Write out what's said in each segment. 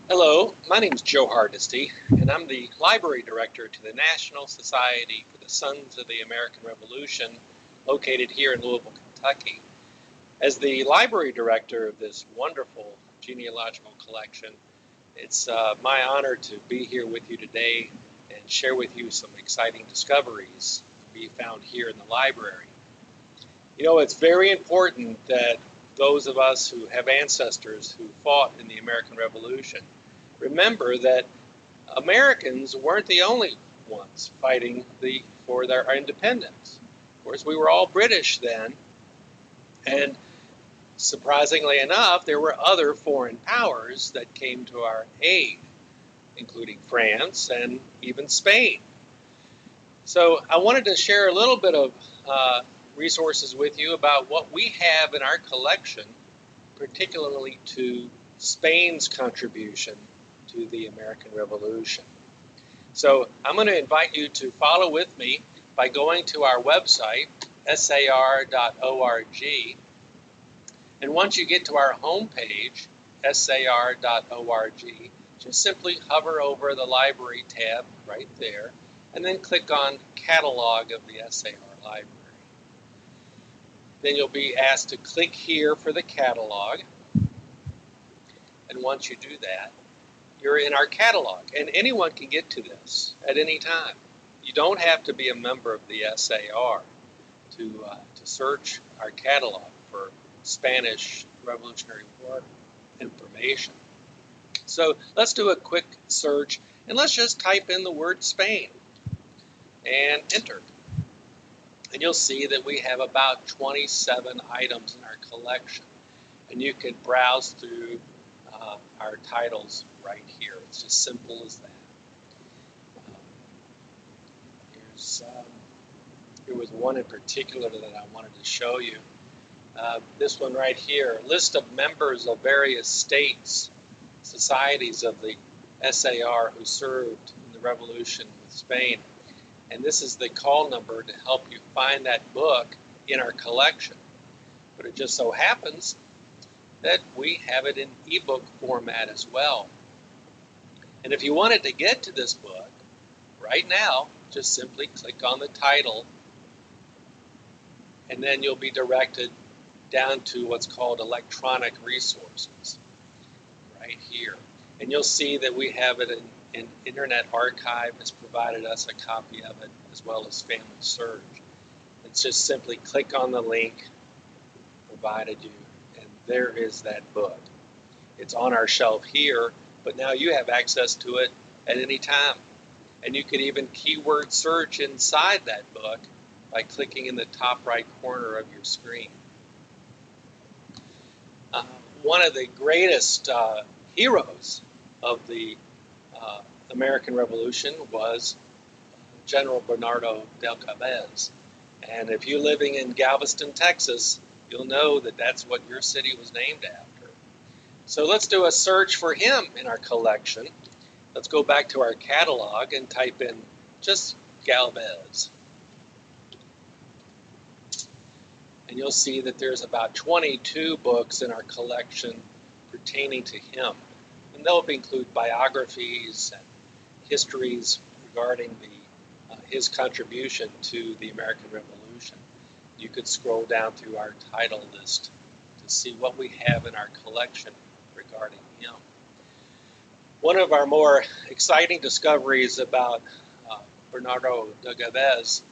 Hello, my name is Joe Hardesty, and I'm the Library Director to the National Society for the Sons of the American Revolution, located here in Louisville, Kentucky. As the Library Director of this wonderful genealogical collection, it's my honor to be here with you today and share with you some exciting discoveries to be found here in the library. You know, it's very important that those of us who have ancestors who fought in the American Revolution remember that Americans weren't the only ones fighting for our independence. Of course, we were all British then, and surprisingly enough, there were other foreign powers that came to our aid, including France and even Spain. So I wanted to share a little bit of resources with you about what we have in our collection, particularly to Spain's contribution to the American Revolution. So I'm going to invite you to follow with me by going to our website, SAR.org. And once you get to our homepage, SAR.org, just simply hover over the library tab right there, and then click on Catalog of the SAR Library. Then you'll be asked to click here for the catalog. And once you do that, you're in our catalog, and anyone can get to this at any time. You don't have to be a member of the SAR to search our catalog for Spanish Revolutionary War information. So let's do a quick search, and let's just type in the word Spain and enter. And you'll see that we have about 27 items in our collection, and you can browse through our titles right here. It's just simple as that. Here was one in particular that I wanted to show you. This one right here, list of members of various states, societies of the SAR who served in the revolution with Spain. And this is the call number to help you find that book in our collection. But it just so happens that we have it in ebook format as well. And if you wanted to get to this book right now, just simply click on the title, and then you'll be directed down to what's called electronic resources right here. And you'll see that we have it in Internet Archive has provided us a copy of it, as well as Family Search. It's just simply click on the link provided you, and there is that book. It's on our shelf here, but now you have access to it at any time. And you can even keyword search inside that book by clicking in the top right corner of your screen. One of the greatest heroes of the American Revolution was General Bernardo de Gonzlez. And if you're living in Galveston, Texas, you'll know that that's what your city was named after. So let's do a search for him in our collection. Let's go back to our catalog and type in just Galvez. And you'll see that there's about 22 books in our collection pertaining to him. And they'll include biographies and histories regarding his contribution to the American Revolution. You could scroll down through our title list to see what we have in our collection regarding him. One of our more exciting discoveries about Bernardo de Gonzlez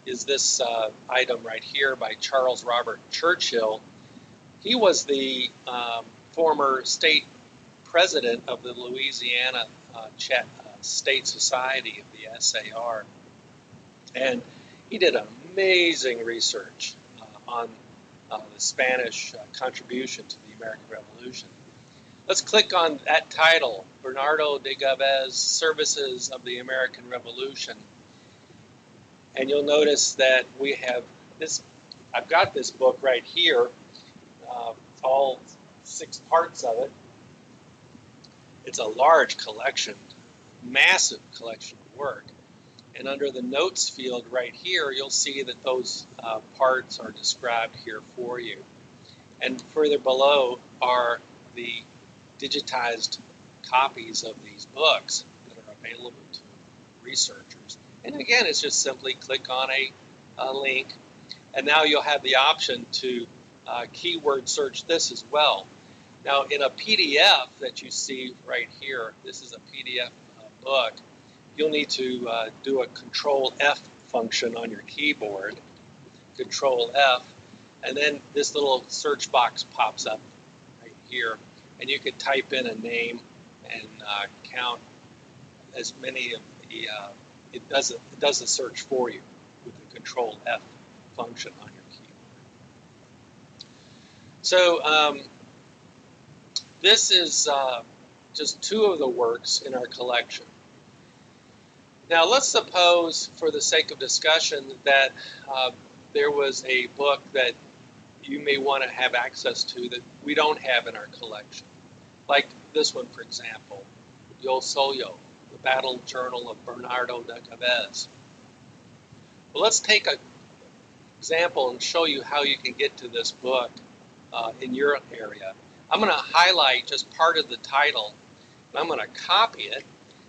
is this item right here by Charles Robert Churchill. He was the former state president of the Louisiana State Society of the SAR. And he did amazing research on the Spanish contribution to the American Revolution. Let's click on that title, Bernardo de Gonzlez, Services of the American Revolution. And you'll notice that we have this, I've got this book right here, all 6 parts of it. It's a large collection, massive collection of work. And under the notes field right here, you'll see that those parts are described here for you. And further below are the digitized copies of these books that are available to researchers. And again, it's just simply click on a link, and now you'll have the option to keyword search this as well. Now, in a PDF that you see right here, this is a PDF book, you'll need to do a Control F function on your keyboard, Control F, and then this little search box pops up right here, and you can type in a name and count as many of the, it does a search for you with the Control F function on your keyboard. So this is just two of the works in our collection. Now let's suppose, for the sake of discussion, that there was a book that you may want to have access to that we don't have in our collection. Like this one, for example, Yo Soyo, the Battle Journal of Bernardo de Gonzlez. Well, let's take an example and show you how you can get to this book in your area. I'm going to highlight just part of the title, and I'm going to copy it,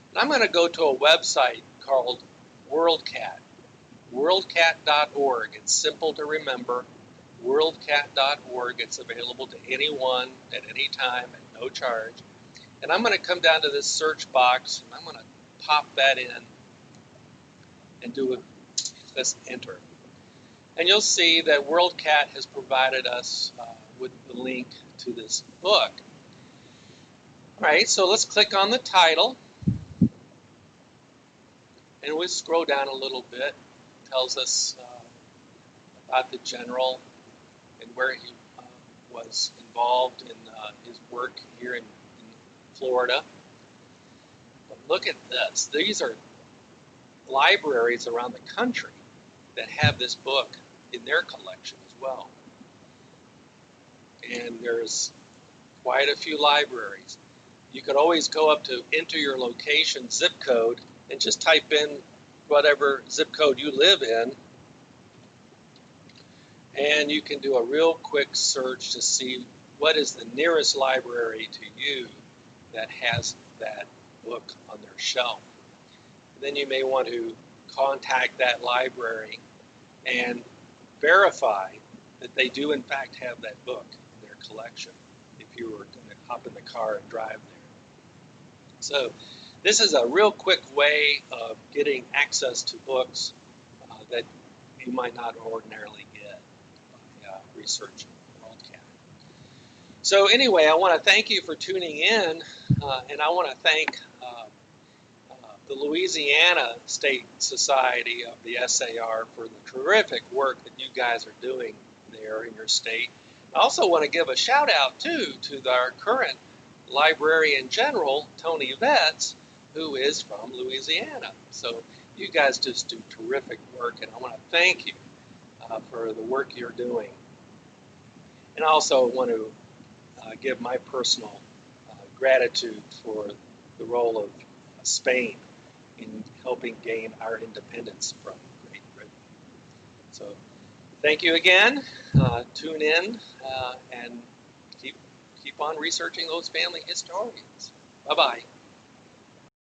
and I'm going to go to a website called Worldcat, worldcat.org. It's simple to remember, worldcat.org. It's available to anyone at any time at no charge. And I'm going to come down to this search box, and I'm going to pop that in and do this enter. And you'll see that Worldcat has provided us with the link to this book. All right, so let's click on the title, and we'll scroll down a little bit. It tells us about the general and where he was involved in his work here in Florida. But look at this. These are libraries around the country that have this book in their collection as well. And there's quite a few libraries. You could always go up to enter your location zip code and just type in whatever zip code you live in, and you can do a real quick search to see what is the nearest library to you that has that book on their shelf. And then you may want to contact that library and verify that they do in fact have that book in their collection if you were going to hop in the car and drive there. So this is a real quick way of getting access to books that you might not ordinarily get by researching Worldcat. So anyway, I want to thank you for tuning in, and I want to thank the Louisiana State Society of the SAR for the terrific work that you guys are doing there in your state. I also want to give a shout out too to our current librarian general, Tony Vetz, who is from Louisiana. So you guys just do terrific work, and I want to thank you for the work you're doing. And I also want to give my personal gratitude for the role of Spain in helping gain our independence from Great Britain. So thank you again. Tune in and keep on researching those family historians. Bye-bye.